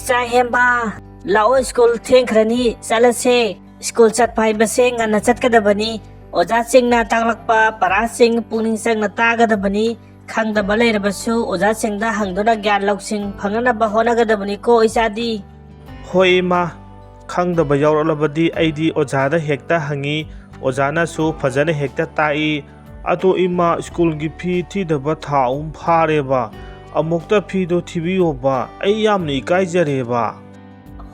Icha hemba lao school thengkhrani salase school chatpai base ngana chatkadabani oja singna tanglakpa para sing puning sangna tagadabani khangdaba leirabasu oja singda hangduna gyan loksing phanganaba honagadabani ko isadi hoi ma khangdaba yauralabadi aidi ojada hekta hangi ojana su phajana hekta tai ato ima school gi phi thidaba thaum phareba amukta phi do thibiyo ba ai yamni kaijareba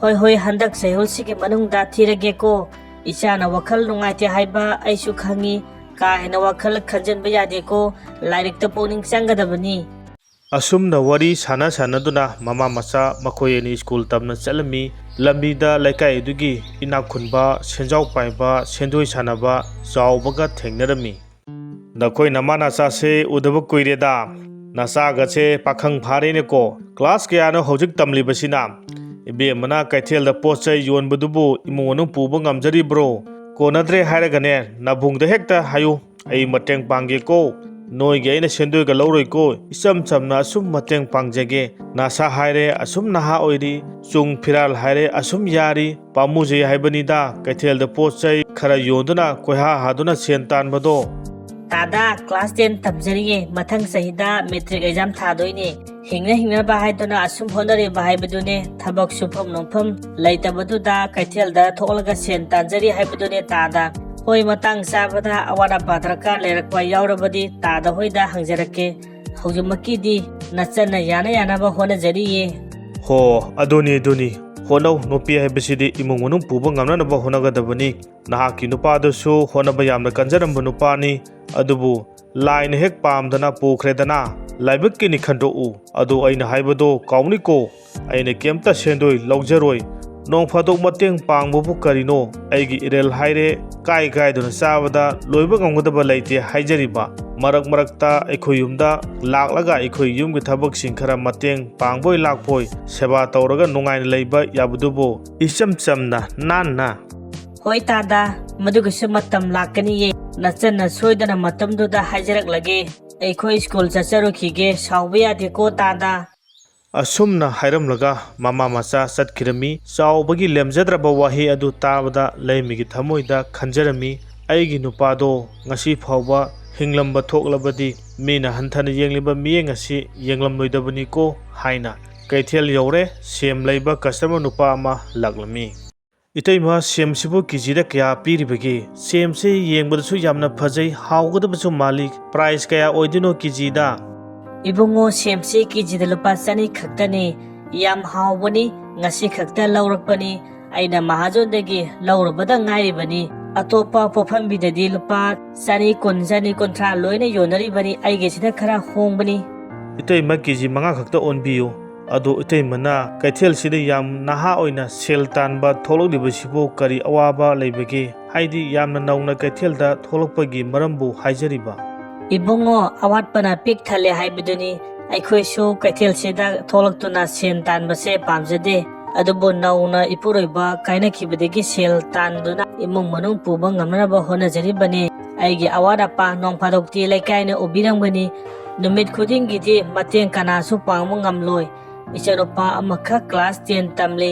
hoi handak sehul sigi manungda thirage ko ichana wakhal nungaite haiba aisu khangi ka hena wakhal khanjanba yade ko lairik ta puning changadabani asumna wari sana sanaduna mama macha makoyeni school tamna chalami lambida laikai dugi inakhunba senjau paiba sendoi sanaba chawbaga thengnarami nakoi namana cha se udaba koireda nasa gache pakhang pharene ko class kya no hojik tamli basina ibe mana kaithel da pochai yon budubu imonu puba ngamjari bro ko nadre hairagane nabungda hekta hayu ai mateng pangge ko noi ge ina sendoi ga loroi ko isam chamna asum mateng pangjage nasa haire asum naha oiri chung phiral haire asum yari pamuje haibani da kaithel da pochai khara yonduna koha haduna sentan bado tada class 10 tabjariye mathang sahida metric exam thadoine hingna bahaiduna asum honare bahaibadune thabak supam nongpham laitabadu da kaithel da tholaga sen tanjari haibadune tada hoi matang sabada awara patraka lerakwa yaurabadi tada hoida hangjarake hojumaki di nachana yana ba hona jariye ho adoni honau nopi haibasidi imungunung puba ngamna ba honagadabani nahaki nupadsu honaba yamna kanjaram nupani adubu line hek pamdana pukredana laibak kini khanto u adu aina haibado kauni ko aina kemta sendoi logjaroi nong phadok mateng pangbu karino aigi irel haire kai dona sabada loiba ngamgadaba laite haijariba marakta ekhuyumda laklaga ekhuyum gi thabak singkhara mateng pangboi lakpoi seba tawraga nungain leiba yabudubo isam chamna nanna hoi tada madugusu matam lakani ye nachana soidana matamdu da hajarak lage ekhoi school chacharu khige sawbiya de ko tada asumna hairamlaga mama macha satkirami chawbagi lemjadraba wahi adu tabada leimigi thamoida khanjarami aigi nupado ngasi phawba hinglamba thoklabadi mina hanthana yengliba miyeng asi yenglamloidabani ko haina kaithel yore sem leiba customer nupa ama laglami itaima sem sibu kijida kya piribage sem se yengbadasu yamna phajai hawgadabasu malik price kaya oidino kijida ibungo semsi kijida lupa sani khaktani yam hawbani ngasi khakta laurakpani aina mahajondagi laurabada ngairibani atopa pofambidadi lupa sani kontra loina yonaribani aige sida khara hongbani itaima kiji manga khakta onbiyo ado itaimana kaithel sida yam naha oina sel tanba tholokdibasibo kari awaba leibage haidi yamna nauna kaithelda tholokpagi marambu haijariba ibungo awatpana pik thale haibiduni aikhoisu kaithel sida tholaktuna sen tanbase pamjade adubo nauna ipuroiba kaina khibadegi sel tanduna imung manung puba ngamnaba honajaribani aigi awara pa nongphadokti laikaina ubirangani numit khudingi di mateng kanasu pangmu ngamloi icharopa amakha class 10 tamle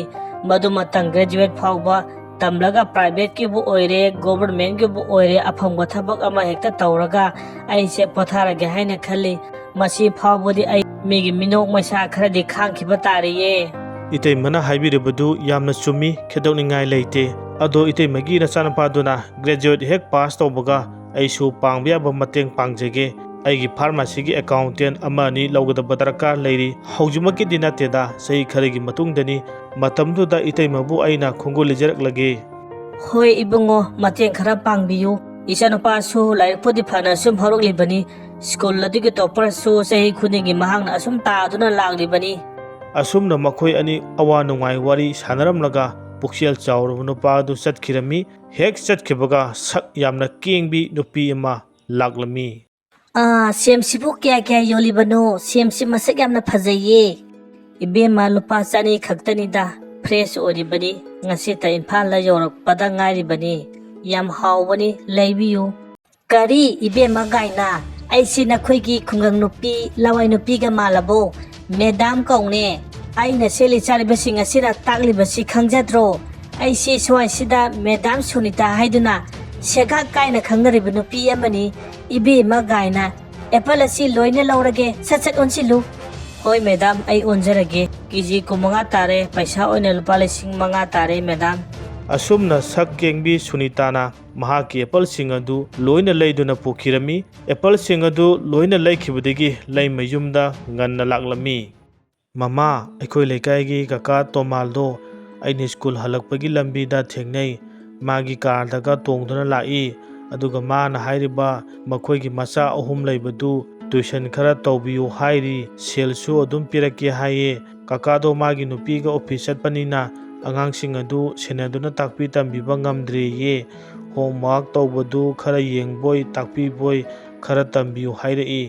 madumatang graduate phawba tamlaga private ki bu oire government ki bu oire afangba thabak ama hekta tawraga aise potharage haina khali masi phawbodi ai megi minok masa kharadi khangkhiba tariye itay mana haibiribadu yamna chumi khedokningai leite ado itay magi nachanapaduna graduate hek pass tawbaga aisu pangbya mateng pangjege aigi pharmacy gi accountant amani lawgadaba darkar leiri haujumaki dinateda sei kharigi matungdani matamduda itay mabu aina khungu lijarak lage hoi ibungo mateng khara pangbiyu ichanopa su lairpodi phana sum horok libani school ladigi topper su sei khuningi mahangna asum ta aduna laglibani asumna makhoi ani awa nungai wari sanaramlaga puksial chawru nupa du chatkirami hek chatkibaga sak yamna kingbi nupi ama laglami semsibu kya yolibano semsi masak yamna phajaye ibema lupa chani khaktani da fresh oribani ngasi ta imphal la yorak pada ngairibani yam hawbani leibiyu kari ibema gaina aisi na khoigi khungang nupi lawai nupi ga malabo Madam kaune ꯑꯩꯅ ꯁꯦꯠꯂꯤ ꯆꯥꯔꯤꯕꯁꯤꯡ ꯑꯁꯤꯅ ꯇꯥꯛꯂꯤꯕꯁꯤ ꯈꯪꯖꯗ꯭ꯔꯣ ꯑꯩꯁꯤ ꯁ꯭ꯋꯥꯏꯁꯤꯗ madam Sunita ꯍꯥꯏꯗꯨꯅ ꯁꯦꯒꯥꯛ ꯀꯥꯏꯅ ꯈꯪꯅꯔꯤꯕ ꯅꯨꯄꯤ ꯑꯃꯅꯤ इबेमा गायना एप्पल असी लोइने लौरगे सच ओनसिलु होय मैडम आई ओनजरगे केजी कुमंगा तारे पैसा ओइने लुपा लिसिंग मंगा तारे मैडम असुमना सक केंगबी सुनीताना महाकी एप्पल सिंग अदु लोइना लैदुना पुखिरमी एप्पल सिंग अदु लोइना लैखिबदगी लैमयुमदा ngannna laklami mama अखोय लेकायगी काका तोमालदो आइने स्कूल हलकपगी लंबीदा थेंगनै मागी कारदागा तोंगदुना लाई अदुगा माना हाइरिबा मखोयगी मचा अहुम लैबदु ट्यूशन खरा तौबियु हाइरी सेलसु अदुम पिरके हाइये काकादो मागी नुपीगा ऑफिस चटपनिना अगांगसिंग अदु सेनेदुना ताकपी तंबीबा ngamdriye होमवर्क तौबदु खरा येंगबोय ताकपीबोय खरा तंबियु हाइरई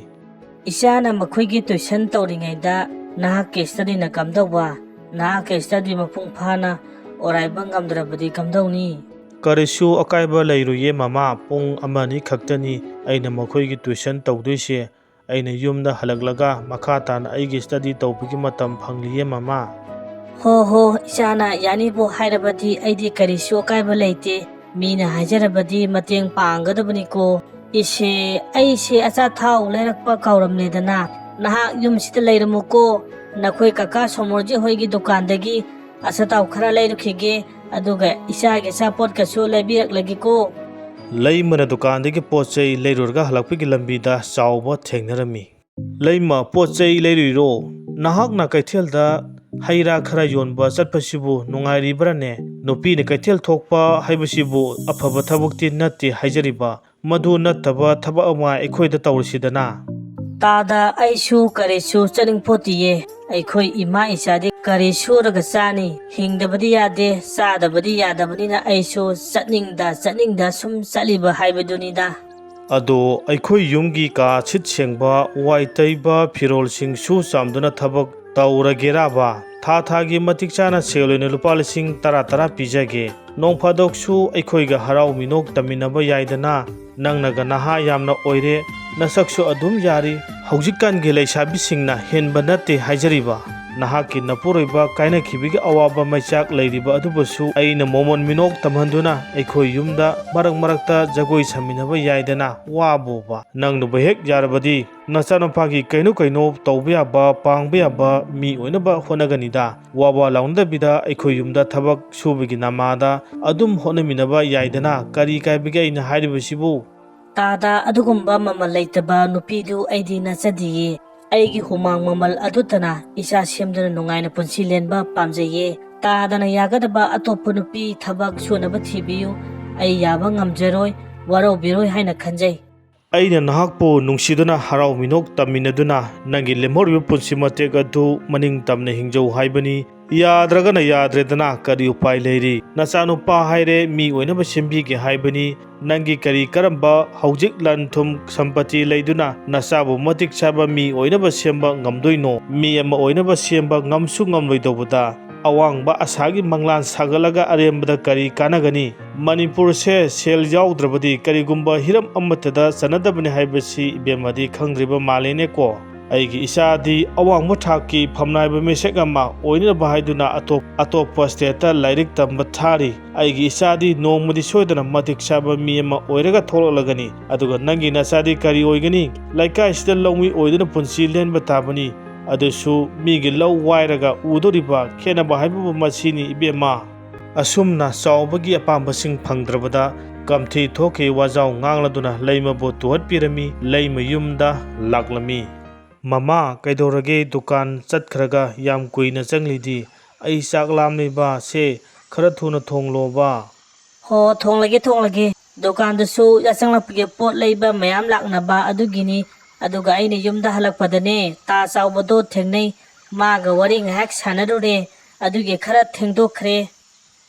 इशाना मखोयगी ट्यूशन तौरिङैदा नाहा के स्टडी ना कमदौबा नाहा के स्टडी मपुंग फाना ओराइबा ngamdrabadi kamdौनी करिसु अकाइबा लैरुये मामा पुंग अमानी खक्तनी अइना मखोयगी ट्यूशन तौदुइसे अइना युमदा हलगलगा मखा तान अइगी स्टडी तौबगी मतम फंगलिये मामा हो इशाना यानी बो हाइरबदी अइदी करिसु अकाइबा लैते मीना हाइजरबदी मतेंग पांगदबनिको इसे अइसे अचा थाउ लैरकपा काउरमलेदना नाहा युमसिदा लैरमुको नखोय काका सोमोरजी होयगी दुकानदगी असताउ खरा लैरुखिगे अदुगा इसागे सापोट कसु लैबिरकलगिको लैमना दुकानदगी पोचै लैरुरगा हलकपगी लंबीदा चावबा थेंगनरमी लैमा पोचै लैरुइरो नाहकना कैथेलदा हैरा खरा योनबा चटपसिबु नुंगाइरिब्राने नुपीने कैथेल थोकपा हाइबसिबु अफबा थबकति नत्ते हाइजरिबा मधु नत्तबा थबक अमा अखोयदा तौरसिदना तादा आइसु करेसु चनिंगपोतिये अखोय इमा इसादे करेसु रगा चानी हिंगदबदी यादे चादबदी यादबनिना आइसु चनिंगदा सुम चलिबा हाइबदुनिदा अदो अखोय युमगी का छित सेंगबा वाइ तैबा फिरोल सिंग सु चामदुना थबक तौरगेराबा थागी मतिक चाना सेलोइने लुपा लिसिंग तरा पिजगे नोंग फादोकसु अखोयगा हराव मिनोक तमिनबा याइदना नंगनगा नाहा यामना ओइरे नसकसु अदुम यारी हौजिकानगे लैसाबिसिंगना हेनबा नत्ते हाइजरिबा नाहाकी नपुरैबा काइनाखिबिगे अवाबा मैचाक लैरिबा अदुबसु अइना मोमन मिनोक तमहंदुना अखोय युमदा मरकता जगोय समिनबा याइदना वाबोबा नंगनुबा हेक यारबदी नचानपागी कैनो तौबयाबा पांगबयाबा मी ओइनबा होनगनिदा वाबा लाउंदबिदा अखोय युमदा थबक सुबगी नामादा अदुम होनमिनबा याइदना करी काइबिगे अइना हाइरिबसिबु तादा अदुगुम्बा ममल लैतबा नुपीदु अइदी नचदिये अइगी हुमांग ममल अदुतना इसा सेमदना नुंगाइना पुंसी लेनबा पामजये तादना यागदबा अतोप नुपी थबक सुनबा थिबियु अइ याबा ngamjaroy waraubiroy haina khanjai अइना नाहकपो नुंसिदुना हराव मिनोक तमिनदुना नंगी लेमोरिबा पुंसी मतेक अदु मनिंग तमना हिंजौ हाइबनी याद्रगना याद्रेदना करी उपाय लैरी नचानुपा हाइरे मी ओइनबा सेंबिगे हाइबनी नंगी करी करंबा हौजिक लनथुम संपत्ति लैदुना नचाबु मतिक चाबा मी ओइनबा सेंबा ngamdoino मी अमा ओइनबा सेंबा ngamसु ngamloidobada अवांगबा आसागी मंगलान सागलगा अरेंबदा करी कानगनी मणिपुर से सेल याउद्रबदी करीगुंबा हिरम अमतदा सनदबने हाइबसी इबेमदी खंग्रिबा मालेने को अइगी इसादी अवांगबा थाकी फमनाइबा मेसेक अमा ओइनबा हाइदुना अतोप स्टेटा लाइरिक तंबा थारी अइगी इसादी नोंमदी सोयदना मतिक चाबा मी अमा ओइरगा थोलगनी अदुगा नंगी नसादी करी ओइगनी लाइकाइसदा लौमी ओइदना पुंसी लेनबा ताबनी अदुसु मीगी लौ वाइरगा उदोरिबा खेनबा हाइबबा मसीनी इबेमा असुमना चावबगी अपांबसिंग फंगद्रबदा कमथी थोके वाजाव nganglदुना लैमबो तुहतपिरमी लैम युमदा लाक्लमी ममा कैदोरगे दुकान चतखरगा याम कुइना चंगलिदी अइ चाकलामलेबा से खरा थुना थोंगलोबा हो थोंलगे दुकानदसु याचंगलपगे पोट लैबा मयाम लाकनबा अदुगिनी अदुगा अइने युमदा हलकपदने ता चावबदो थेंगनै मागा वरी ngahak sanadure अदुगे खरा थेंगदोखरे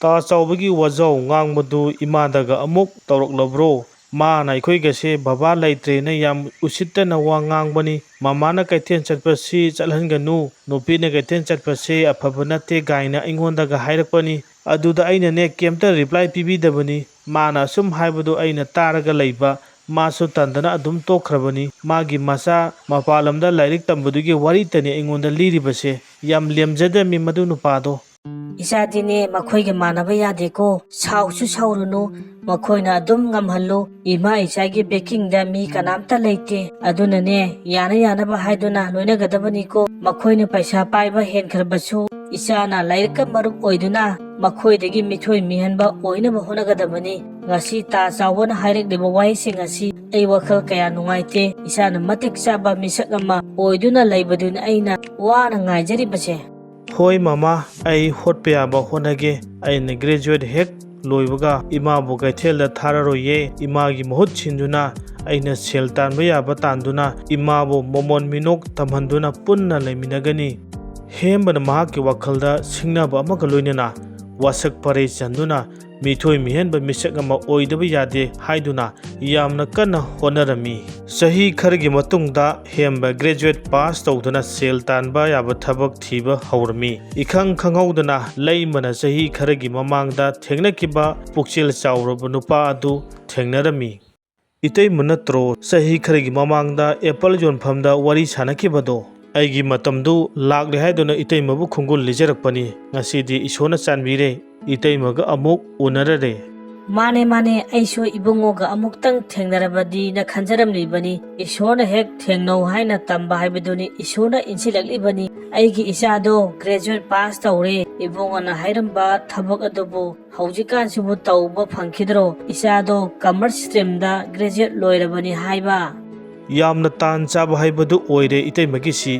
ता चावबगी वाजाव ngangbadu इमादागा अमुक तौरकलब्रो माना अखोयगसे बाबा लैत्रेना याम उसित्तना वा ngangbani मामाना कैथेन चटपसी चलहनगनु नुपीना कैथेन चटपसे अफब नत्ते गायना अइंगोंदागा हाइरकपनी अदुदा अइना ने केमता रिप्लाई पिबिदबनी माना सुम हाइबदो अइना तारगा लैबा masu tandana adum tokhrabani magi masa mapalamda lairik tambudugi wari tani aingonda liribase yam lemjada mi madu nupado Isadine makhoi ge manaba yade ko sausu saurunu makhoina adum ngamhallu ima isagi baking da mi kanamta leite aduna ne yana ba haiduna loina gadabani ko makhoina paisa paiba hen kharbasu isana lairka marup oiduna makhoi degi mithoi mihanba oina ba hona gadabani ngasi ta sawon hairek de wai sing asi ai wakhal kaya nungaite isana matik saba misak ama oiduna laibaduna aina wana ngaijari base hoi mama ai hotpya ba honage ai ne graduate hek loibaga ima bu gaithel da thararo ye ima gi mohut chinduna aina sel tan ba ya ba tanduna ima bu momon minok tamhanduna punna leminagani hembana mahak ki wakhalda singna ba amaka loinena wasak pare chanduna mithoi mihenba misak ama oidaba yade haiduna yamna kana honarami sahi khargi matungda hemba graduate pass tawduna sel tanba yaba thabak thiba haurami ikhang khanghaudana leimana sahi khargi mamangda thengnakiba pukchil chawraba nupa adu thengnarami itei munatro sahi khargi mamangda apple jonphamda wari sanakibado aigi matamdu lakle haiduna itei mabu khungul lijarakpani ngasidi isona chanbire itei maga amuk unarare mane aisho ibungoga amuktang thengnarabadi na khanjaram libani isona hek thengno haina tamba haibaduni isona insilaklibani aigi isado graduate pass tawre ibungona hairamba thabak adubu haujikan sibu tawba phangkhidro isado commerce stream da graduate loirabani haiba yamna tan chaba haibadu oire itei magisi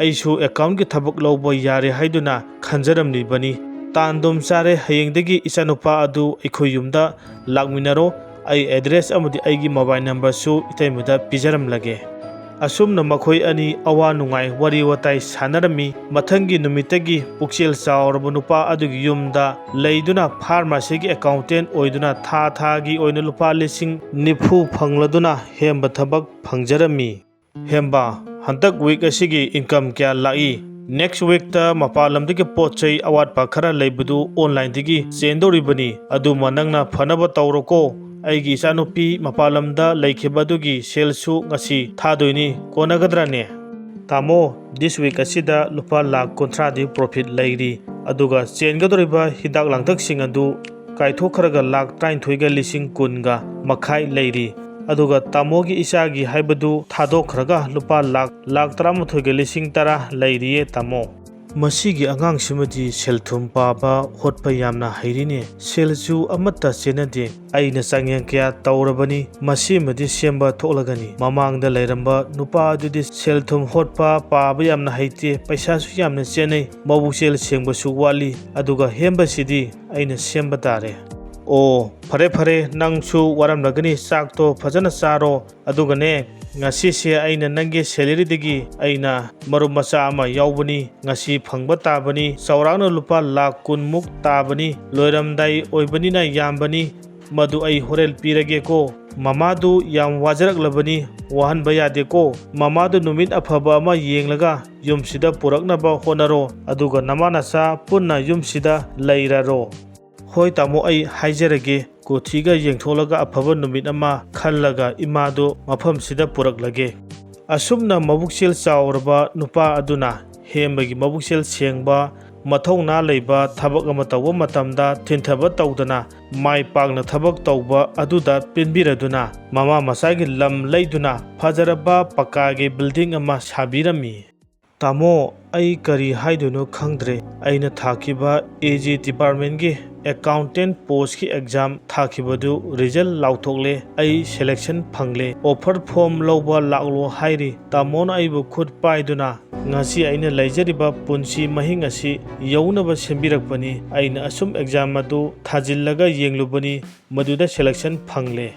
aishu account ki thabak lawba yare haiduna khanjaram libani tandom sare hayengdagi isanupa adu ikhoyumda lakminaro ai address amudi aigi mobile number su itaimuda pijaram lage asumna makhoi ani awa nungai wari watai sanarami mathangi numitagi pukchel chawraba nupa adugi yumda leiduna pharmacy gi accountant oiduna tha gi oina lupa lising nifu phangladuna hemba thabak phangjarami hemba hantak week asigi income kya lai next week ta mapalam digi pochai awat pa khara leibudu online digi chendoribani adu manangna phanaba tawroko aigi sanupi mapalamda leikhibadugi selsu ngasi thadoini konagadrane tamo this week asida lupa lakh kontra di profit leiri aduga chengadoriba hidak langthak sing adu kaithokraga lakh 33 ga lising kunga makhai leiri aduga tamogi isagi haibadu thadokraga lupa lakh 13 ga lising tara leiriye tamo masigi angang simadi selthum paba hotpa yamna hairine selju amata chenade aina sangyang kya tawrabani masimadi semba tholagani mamangda leiramba nupa adudi selthum hotpa paba yamna haite paisa su yamna chenai mabu sel sengba su wali aduga hemba sidi aina semba tare o fare nangchu waram lagani sakto phajana saro adugane ngasi se aina nange salary digi aina marum macha ama yaubani ngasi phangba tabani saurangna lupa lakh kun muk tabani loiramdai oibani na yambani madu ai horel pirage ko mamadu yam wajarak labani wahan bayade ko mamadu numit afaba ama yenglaga yumsida purakna ba honaro aduga namanasa punna yumsida leiraro hoi tamo ai haijarage kothiga yengtholaga afaba numit ama khallaga imado mafam sida puraklage asumna mabuksel chawraba nupa aduna hembagi mabuksel sengba mathongna leiba thabak ama tawba matamda thinthaba tawdana mai pakna thabak tawba aduda pinbiraduna mama masagi lam leiduna fajaraba pakage building ama sabirami tamo ai kari haiduno khangdre aina thakiba AG department gi accountant post ki exam thakibadu result lauthokle ai selection phangle offer form loba laklo hairi tamona aibu khut paiduna ngasi aina laijariba punsi mahing asi yaunaba sembirakpani aina asum exam adu thajillaga yenglubani maduda selection phangle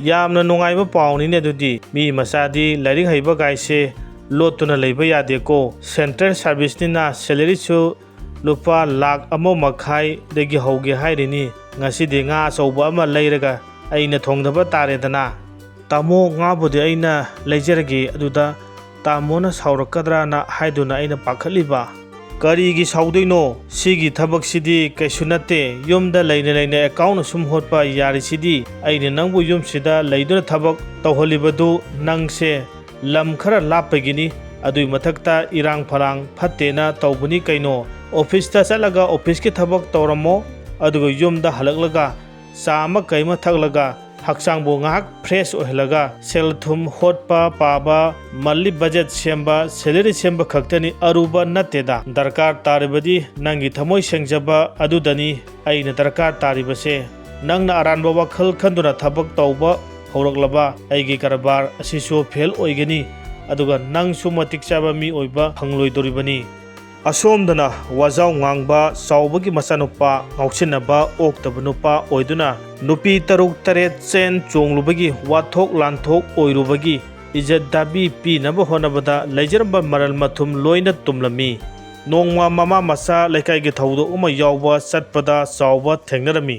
yamna nungaiba pawni ne dudi mi masadi lairing haiba gaise lotuna leiba yade ko center service ni na salary su lupa lakh amo makhai degi hoge hairini ngasi de nga sauba ama leiraga aina thongdaba tare dana tamo nga bode aina leijarage aduda tamona saurakadra na haiduna aina pakhaliba ꯀꯔꯤꯒꯤ ꯁꯥꯎꯗꯣꯏꯅꯣ ꯁꯤꯒꯤ ꯊꯕꯛꯁꯤꯗꯤ ꯀꯩꯁꯨ ꯅꯠꯇꯦ ꯌꯨꯝꯗ ꯂꯩꯅ account ꯁꯨꯝ ꯍꯣꯠꯄ ꯌꯥꯔꯤꯁꯤꯗꯤ ꯑꯩꯅ ꯅꯪꯕꯨ ꯌꯨꯝꯁꯤꯗ ꯂꯩꯗꯨꯅ ꯊꯕꯛ ꯇꯧꯍꯜꯂꯤꯕꯗꯨ ꯅꯪꯁꯦ ꯂꯝ ꯈꯔ ꯂꯥꯞꯄꯒꯤꯅꯤ ꯑꯗꯨꯏ ꯃꯊꯛꯇ ꯏꯔꯥꯡ ꯐꯂꯥꯡ ꯐꯠꯇꯦꯅ ꯇꯧꯕꯅꯤ ꯀꯩꯅꯣ ꯑꯣꯐꯤꯁꯇ ꯆꯠꯂꯒ ꯑꯣꯐꯤꯁꯀꯤ ꯊꯕꯛ ꯇꯧꯔꯝꯃꯣ ꯑꯗꯨꯒ ꯌꯨꯝꯗ ꯍꯜꯂꯛꯂꯒ ꯆꯥ ꯑꯃ ꯀꯩ ꯑꯃ ꯊꯛꯂꯒ ꯍꯛꯆꯥꯡꯕꯨ ꯉꯥꯏꯍꯥꯛ ꯐ꯭ꯔꯦꯁ ꯑꯣꯏꯍꯜꯂꯒ ꯁꯦꯜ ꯊꯨꯝ ꯍꯣꯠꯄ ꯄꯥꯕ ꯃꯜꯂꯤ ꯕꯖꯦꯠ ꯁꯦꯝꯕ ꯁꯦꯂꯔꯤ ꯁꯦꯝꯕ ꯈꯛꯇꯅꯤ ꯑꯔꯨꯕ ꯅꯠꯇꯦꯗ ꯗꯔꯀꯥꯔ ꯇꯥꯔꯤꯕꯗꯤ ꯅꯪꯒꯤ ꯊꯃꯣꯏ ꯁꯦꯡꯖꯕ ꯑꯗꯨꯗꯅꯤ ꯑꯩꯅ ꯗꯔꯀꯥꯔ ꯇꯥꯔꯤꯕꯁꯦ ꯅꯪꯅ ꯑꯔꯥꯟꯕ ꯋꯥꯈꯜ ꯈꯟꯗꯨꯅ ꯊꯕꯛ ꯇꯧꯕ ꯍꯧꯔꯛꯂꯕ ꯑꯩꯒꯤ ꯀꯔꯕꯥꯔ ꯑꯁꯤꯁꯨ ꯐꯦꯜ ꯑꯣꯏꯒꯅꯤ ꯑꯗꯨꯒ ꯅꯪꯁꯨ ꯃꯇꯤꯛ ꯆꯥꯕ ꯃꯤ ꯑꯣꯏꯕ ꯐꯪꯂꯣꯏꯗꯧꯔꯤꯕꯅꯤ ꯑꯁꯣꯝꯗꯅ ꯋꯥꯖꯥꯎ ꯉꯥꯡꯕ ꯆꯥꯎꯕꯒꯤ ꯃꯆꯥꯅꯨꯄꯥ ꯉꯥꯎꯁꯤꯟꯅꯕ ꯑꯣꯛꯇꯕ ꯅꯨꯄꯥ ꯑꯣꯏꯗꯨꯅ ꯅꯨꯄꯤ 6-7 ꯆꯦꯟ ꯆꯣꯡꯂꯨꯕꯒꯤ ꯋꯥꯊꯣꯛ ꯂꯥꯟꯊꯣꯛ ꯑꯣꯏꯔꯨꯕꯒꯤ ꯏꯖꯠ ꯗꯥꯕꯤ ꯄꯤꯅꯕ ꯍꯣꯠꯅꯕꯗ ꯂꯩꯖꯔꯝꯕ ꯃꯔꯜ ꯃꯊꯨꯝ ꯂꯣꯏꯅ ꯇꯨꯝꯂꯝꯃꯤ ꯅꯣꯡꯃ ꯃꯃꯥ ꯃꯆꯥ ꯂꯩꯀꯥꯏꯒꯤ ꯊꯧꯗꯣꯛ ꯑꯃ ꯌꯥꯎꯕ ꯆꯠꯄꯗ ꯆꯥꯎꯕ ꯊꯦꯡꯅꯔꯝꯃꯤ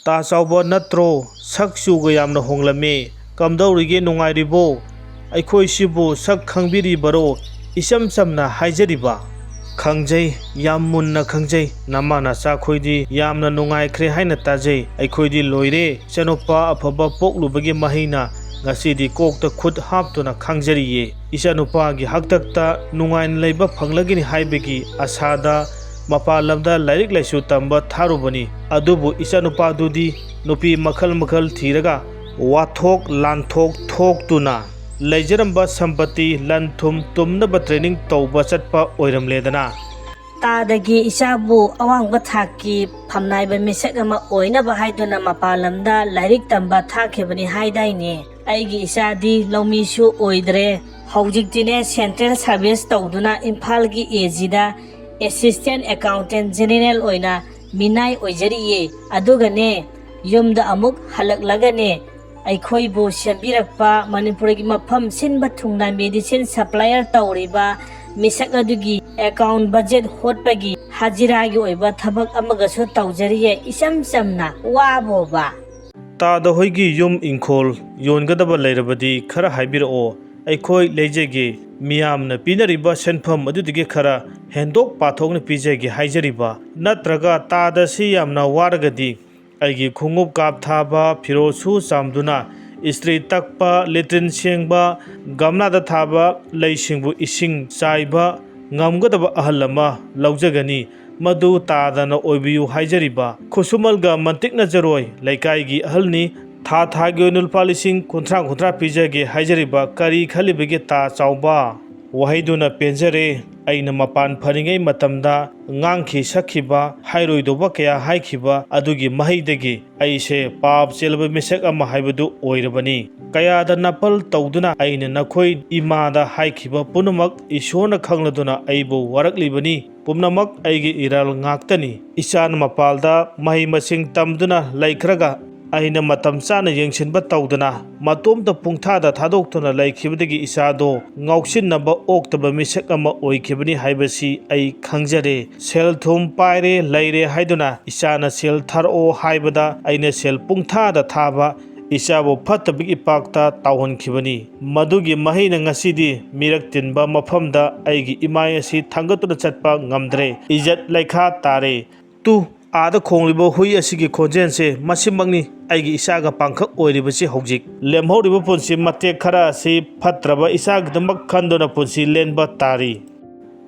ꯇꯥ ꯆꯥꯎꯕ ꯅꯠꯇ꯭ꯔꯣ ꯁꯛ ꯆꯨꯒ ꯌꯥꯝꯅ ꯍꯣꯡꯂꯝꯃꯤ ꯀꯝꯗꯧꯔꯤꯒꯦ ꯅꯨꯡꯉꯥꯏꯔꯤꯕꯣ ꯑꯩꯈꯣꯏꯁꯤꯕꯨ ꯁꯛ ꯈꯪꯕꯤꯔꯤꯕꯔꯣ ꯏꯆꯝ ꯆꯝꯅ ꯍꯥꯏꯖꯔꯤꯕ ꯈꯪꯖꯩ ꯌꯥꯝ ꯃꯨꯟꯅ ꯈꯪꯖꯩ ꯅꯃꯥ ꯅꯆꯥꯈꯣꯏꯗꯤ ꯌꯥꯝꯅ ꯅꯨꯡꯉꯥꯏꯈ꯭ꯔꯦ ꯍꯥꯏꯅ ꯇꯥꯖꯩ ꯑꯩꯈꯣꯏꯗꯤ ꯂꯣꯏꯔꯦ ꯏꯆꯥꯅꯨꯄꯥ ꯑꯐꯕ ꯄꯣꯛꯂꯨꯕꯒꯤ ꯃꯍꯩꯅ ꯉꯁꯤꯗꯤ ꯀꯣꯛꯇ ꯈꯨꯠ ꯍꯥꯞꯇꯨꯅ ꯈꯪꯖꯔꯤꯌꯦ ꯏꯆꯥꯅꯨꯄꯥꯒꯤ ꯍꯥꯛꯇꯛꯇ ꯅꯨꯡꯉꯥꯏꯅ ꯂꯩꯕ ꯐꯪꯂꯒꯅꯤ ꯍꯥꯏꯕꯒꯤ ꯑꯁꯥꯗ ꯃꯄꯥꯟ ꯂꯝꯗ ꯂꯥꯏꯔꯤꯛ ꯂꯥꯏꯁꯨ ꯇꯝꯕ ꯊꯥꯔꯨꯕꯅꯤ ꯑꯗꯨꯕꯨ ꯏꯆꯥꯅꯨꯄꯥꯗꯨꯗꯤ ꯅꯨꯄꯤ ꯃꯈꯜ ꯃꯈꯜ ꯊꯤꯔꯒ ꯋꯥꯊꯣꯛ ꯂꯥꯟꯊꯣꯛ ꯊꯣꯛꯇꯨꯅ ꯂꯩꯖꯔꯝꯕ ꯁꯝꯄꯇꯤ ꯂꯟ ꯊꯨꯝ ꯇꯨꯝꯅꯕ ꯇ꯭ꯔꯦꯅꯤꯡ ꯇꯧꯕ ꯆꯠꯄ ꯑꯣꯏꯔꯝꯂꯦꯗꯅ ꯇꯥꯗꯒꯤ ꯏꯆꯥꯕꯨ ꯑꯋꯥꯡꯕ ꯊꯥꯛꯀꯤ ꯐꯝꯅꯥꯏꯕ ꯃꯤꯁꯛ ꯑꯃ ꯑꯣꯏꯅꯕ ꯍꯥꯏꯗꯨꯅ ꯃꯄꯥꯟ ꯂꯝꯗ ꯂꯥꯏꯔꯤꯛ ꯇꯝꯕ ꯊꯥꯈꯤꯕꯅꯤ ꯍꯥꯏꯗꯥꯏꯅꯦ ꯑꯩꯒꯤ ꯏꯆꯥꯗꯤ ꯂꯧꯃꯤꯁꯨ ꯑꯣꯏꯗ꯭ꯔꯦ ꯍꯧꯖꯤꯛꯇꯤꯅꯦ ꯁꯦꯟꯇ꯭ꯔꯦꯜ ꯁꯥꯔꯚꯤꯁ ꯇꯧꯗꯨꯅ ꯏꯝꯐꯥꯜꯒꯤ AGꯗ ꯑꯦꯁꯤꯁꯇꯦꯟꯠ ꯑꯦꯀꯥꯎꯟꯇꯦꯟꯠ ꯖꯦꯅꯔꯦꯜ ꯑꯣꯏꯅ ꯃꯤꯅꯥꯏ ꯑꯣꯏꯖꯔꯤꯌꯦ ꯑꯗꯨꯒꯅꯦ ꯌꯨꯝꯗ ꯑꯃꯨꯛ ꯍꯜꯂꯛꯂꯒꯅꯦ ꯑꯩꯈꯣꯏꯕꯨ ꯁꯦꯝꯕꯤꯔꯛꯄ ꯃꯅꯤꯄꯨꯔꯒꯤ ꯃꯐꯝ ꯁꯤꯟꯕ ꯊꯨꯡꯅ ꯃꯦꯗꯤꯁꯤꯟ ꯁꯞꯄ꯭ꯂꯥꯏꯌꯔ ꯇꯧꯔꯤꯕ ꯃꯤꯁꯛ ꯑꯗꯨꯒꯤ ꯑꯦꯀꯥꯎꯟꯠ ꯕꯖꯦꯠ ꯍꯣꯠꯄꯒꯤ ꯍꯥꯖꯤꯔꯥꯒꯤ ꯑꯣꯏꯕ ꯊꯕꯛ ꯑꯃꯒꯁꯨ ꯇꯧꯖꯔꯤꯌꯦ ꯏꯆꯝ ꯆꯝꯅ ꯋꯥꯕꯣꯕ ꯇꯥꯗ ꯍꯣꯏꯒꯤ ꯌꯨꯝ ꯏꯪꯈꯣꯜ ꯌꯣꯟꯒꯗꯕ ꯂꯩꯔꯕꯗꯤ ꯈꯔ ꯍꯥꯏꯕꯤꯔꯛꯑꯣ ꯑꯩꯈꯣꯏ ꯂꯩꯖꯒꯦ ꯃꯤꯌꯥꯝꯅ ꯄꯤꯅꯔꯤꯕ ꯁꯦꯟꯐꯝ ꯑꯗꯨꯗꯒꯤ ꯈꯔ ꯍꯦꯟꯗꯣꯛ ꯄꯥꯊꯣꯛꯅ ꯄꯤꯖꯒꯦ ꯍꯥꯏꯖꯔꯤꯕ ꯅꯠꯇ꯭ꯔꯒ ꯇꯥꯗꯁꯤ ꯌꯥꯝꯅ ꯋꯥꯔꯒꯗꯤ ꯑꯩꯒꯤ ꯈꯣꯡꯎꯞ ꯀꯥꯞ ꯊꯥꯕ ꯐꯤꯔꯣꯜ ꯁꯨ ꯆꯥꯝꯗꯨꯅ ꯏꯁꯇ꯭ꯔꯤ ꯇꯛꯄ ꯂꯦꯇ꯭ꯔꯤꯟ ꯁꯦꯡꯕ ꯒꯝꯂꯥꯗ ꯊꯥꯕ ꯂꯩꯁꯤꯡꯕꯨ ꯏꯁꯤꯡ ꯆꯥꯏꯕ ꯉꯝꯒꯗꯕ ꯑꯍꯜ ꯑꯃ ꯂꯧꯖꯒꯅꯤ ꯃꯗꯨ ꯇꯥꯗꯅ ꯑꯣꯏꯕꯤꯌꯨ ꯍꯥꯏꯖꯔꯤꯕ ꯈꯨꯠꯁꯨꯃꯜꯒ ꯃꯟꯇꯤꯛꯅꯖꯔꯣꯏ ꯂꯩꯀꯥꯏꯒꯤ ꯑꯍꯜꯅꯤ ꯊꯥꯒꯤ ꯑꯣꯏꯅ ꯂꯨꯄꯥ ꯂꯤꯁꯤꯡ 30 ꯄꯤꯖꯒꯦ ꯍꯥꯏꯖꯔꯤꯕ ꯀꯔꯤ ꯈꯜꯂꯤꯕꯒꯦ ꯇꯥ ꯆꯥꯎꯕ ꯋꯥꯍꯩꯗꯨꯅ ꯄꯦꯟꯖꯔꯦ ꯑꯩꯅ ꯃꯄꯥꯟ ꯐꯔꯤꯉꯩ ꯃꯇꯝꯗ ꯉꯥꯡꯈꯤ ꯁꯛꯈꯤꯕ ꯍꯥꯏꯔꯣꯏꯗꯧꯕ ꯀꯌꯥ ꯍꯥꯏꯈꯤꯕ ꯑꯗꯨꯒꯤ ꯃꯍꯩꯗꯒꯤ ꯑꯩꯁꯦ ꯄꯥꯞ ꯆꯦꯜꯂꯕ ꯃꯤꯁꯛ ꯑꯃ ꯍꯥꯏꯕꯗꯨ ꯑꯣꯏꯔꯕꯅꯤ ꯀꯌꯥꯗ ꯅꯥꯄꯜ ꯇꯧꯗꯨꯅ ꯑꯩꯅ ꯅꯈꯣꯏ ꯏꯃꯥꯗ ꯍꯥꯏꯈꯤꯕ ꯄꯨꯝꯅꯃꯛ ꯏꯁꯣꯔꯅ ꯈꯪꯂꯗꯨꯅ ꯑꯩꯕꯨ ꯋꯥꯔꯛꯂꯤꯕꯅꯤ ꯄꯨꯝꯅꯃꯛ ꯑꯩꯒꯤ ꯏꯔꯥꯜ ꯉꯥꯛꯇꯅꯤ ꯏꯆꯥꯅ ꯃꯄꯥꯜꯗ ꯃꯍꯩ ꯃꯁꯤꯡ ꯇꯝꯗꯨꯅ ꯂꯩꯈ꯭ꯔꯒ ꯑꯩꯅ ꯃꯇꯝ ꯆꯥꯅ ꯌꯦꯡꯁꯤꯟꯕ ꯇꯧꯗꯅ ꯃꯇꯣꯝꯇ ꯄꯨꯡꯊꯥꯗ ꯊꯥꯗꯣꯛꯇꯨꯅ ꯂꯩꯈꯤꯕꯗꯒꯤ ꯏꯆꯥꯗꯣ ꯉꯥꯎꯁꯤꯟꯅꯕ ꯑꯣꯛꯇꯕ ꯃꯤꯁꯛ ꯑꯃ ꯑꯣꯏꯈꯤꯕꯅꯤ ꯍꯥꯏꯕꯁꯤ ꯑꯩ ꯈꯪꯖꯔꯦ ꯁꯦꯜ ꯊꯨꯝ ꯄꯥꯏꯔꯦ ꯂꯩꯔꯦ ꯍꯥꯏꯗꯨꯅ ꯏꯆꯥꯅ ꯁꯦꯜ ꯊꯥꯔꯛꯑꯣ ꯍꯥꯏꯕꯗ ꯑꯩꯅ ꯁꯦꯜ ꯄꯨꯡꯊꯥꯗ ꯊꯥꯕ ꯏꯆꯥꯕꯨ ꯐꯠꯇꯕꯒꯤ ꯏꯄꯥꯛꯇ ꯇꯥꯎꯍꯟꯈꯤꯕꯅꯤ ꯃꯗꯨꯒꯤ ꯃꯍꯩꯅ ꯉꯁꯤꯗꯤ ꯃꯤꯔꯛ ꯇꯤꯟꯕ ꯃꯐꯝꯗ ꯑꯩꯒꯤ ꯏꯃꯥꯏ ꯑꯁꯤ ꯊꯥꯡꯒꯠꯇꯨꯅ ꯆꯠꯄ ꯉꯝꯗ꯭ꯔꯦ ꯏꯖꯠ ꯂꯩꯈꯥ ꯇꯥꯔꯦ ꯑꯥꯗ ꯈꯣꯡꯂꯤꯕ ꯍꯨꯏ ꯑꯁꯤꯒꯤ ꯈꯣꯟꯖꯦꯜꯁꯦ ꯃꯁꯤꯃꯛꯅꯤ ꯑꯩꯒꯤ ꯏꯆꯥꯒ ꯄꯥꯡꯈꯛ ꯑꯣꯏꯔꯤꯕꯁꯤ ꯍꯧꯖꯤꯛ ꯂꯦꯝꯍꯧꯔꯤꯕ ꯄꯨꯟꯁꯤ ꯃꯇꯦꯛ ꯈꯔ ꯑꯁꯤ ꯐꯠꯇ꯭ꯔꯕ ꯏꯆꯥꯒꯤꯗꯃꯛ ꯈꯟꯗꯨꯅ ꯄꯨꯟꯁꯤ ꯂꯦꯟꯕ ꯇꯥꯔꯤ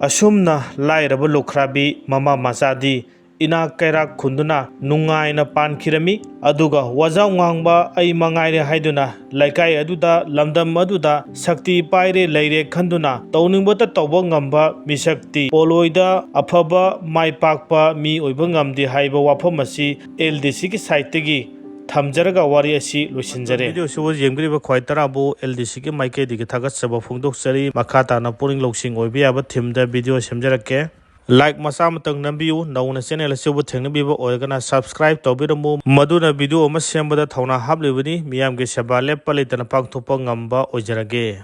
ꯑꯁꯨꯝꯅ ꯂꯥꯏꯔꯕ ꯂꯨꯈ꯭ꯔꯥꯕꯤ ꯃꯃꯥ ꯃꯆꯥꯗꯤ ꯏꯅꯥꯛ ꯀꯩꯔꯥꯛ ꯈꯨꯟꯗꯨꯅ ꯅꯨꯡꯉꯥꯏꯅ ꯄꯥꯟꯈꯤꯔꯝꯃꯤ ꯑꯗꯨꯒ ꯋꯥꯖꯥꯎ ꯉꯥꯡꯕ ꯑꯩ ꯃꯉꯥꯏꯔꯦ ꯍꯥꯏꯗꯨꯅ ꯂꯩꯀꯥꯏ ꯑꯗꯨꯗ ꯂꯝꯗꯝ ꯑꯗꯨꯗ ꯁꯛꯇꯤ ꯄꯥꯏꯔꯦ ꯂꯩꯔꯦ ꯈꯟꯗꯨꯅ ꯇꯧꯅꯤꯡꯕꯇ ꯇꯧꯕ ꯉꯝꯕ ꯃꯤꯁꯛꯇꯤ ꯄꯣꯂꯣꯏꯗ ꯑꯐꯕ ꯃꯥꯏ ꯄꯥꯛꯄ ꯃꯤ ꯑꯣꯏꯕ ꯉꯝꯗꯦ ꯍꯥꯏꯕ ꯋꯥꯐꯝ ꯑꯁꯤ LDCꯒꯤ ꯁꯥꯏꯠꯇꯒꯤ ꯊꯝꯖꯔꯒ ꯋꯥꯔꯤ ꯑꯁꯤ ꯂꯣꯏꯁꯤꯟꯖꯔꯦ ꯚꯤꯗꯤꯑꯣꯁꯤꯕꯨ ꯌꯦꯡꯕꯤꯔꯤꯕ ꯈ꯭ꯋꯥꯏ ꯇꯔꯥꯕꯨ LDCꯒꯤ ꯃꯥꯏꯀꯩꯗꯒꯤ ꯊꯥꯒꯠꯆꯕ ꯐꯣꯡꯗꯣꯛꯆꯔꯤ ꯃꯈꯥ ꯇꯥꯅ ꯄꯨꯛꯅꯤꯡ ꯂꯧꯁꯤꯡ ꯑꯣꯏꯕ ꯌꯥꯕ ꯊꯤꯝꯗ ꯚꯤꯗꯤꯑꯣ ꯁꯦꯝꯖꯔꯛꯀꯦ ꯂꯥꯏꯛ ꯃꯆꯥ ꯑꯃꯇꯪ ꯅꯝꯕꯤꯌꯨ ꯅꯧꯅ ꯆꯦꯅꯦꯜ ꯑꯁꯤꯕꯨ ꯊꯦꯡꯅꯕꯤꯕ ꯑꯣꯏꯔꯒꯅ ꯁꯕꯁꯀ꯭ꯔꯥꯏꯕ ꯇꯧꯕꯤꯔꯝꯃꯨ ꯃꯗꯨꯅ ꯚꯤꯗꯤꯑꯣ ꯑꯃ ꯁꯦꯝꯕꯗ ꯊꯧꯅꯥ ꯍꯥꯞꯂꯤꯕꯅꯤ ꯃꯤꯌꯥꯝꯒꯤ ꯁꯦꯕꯥ ꯂꯦꯞꯄ ꯂꯩꯇꯅ ꯄꯥꯡꯊꯣꯛꯄ ꯉꯝꯕ ꯑꯣꯏꯖꯔꯒꯦ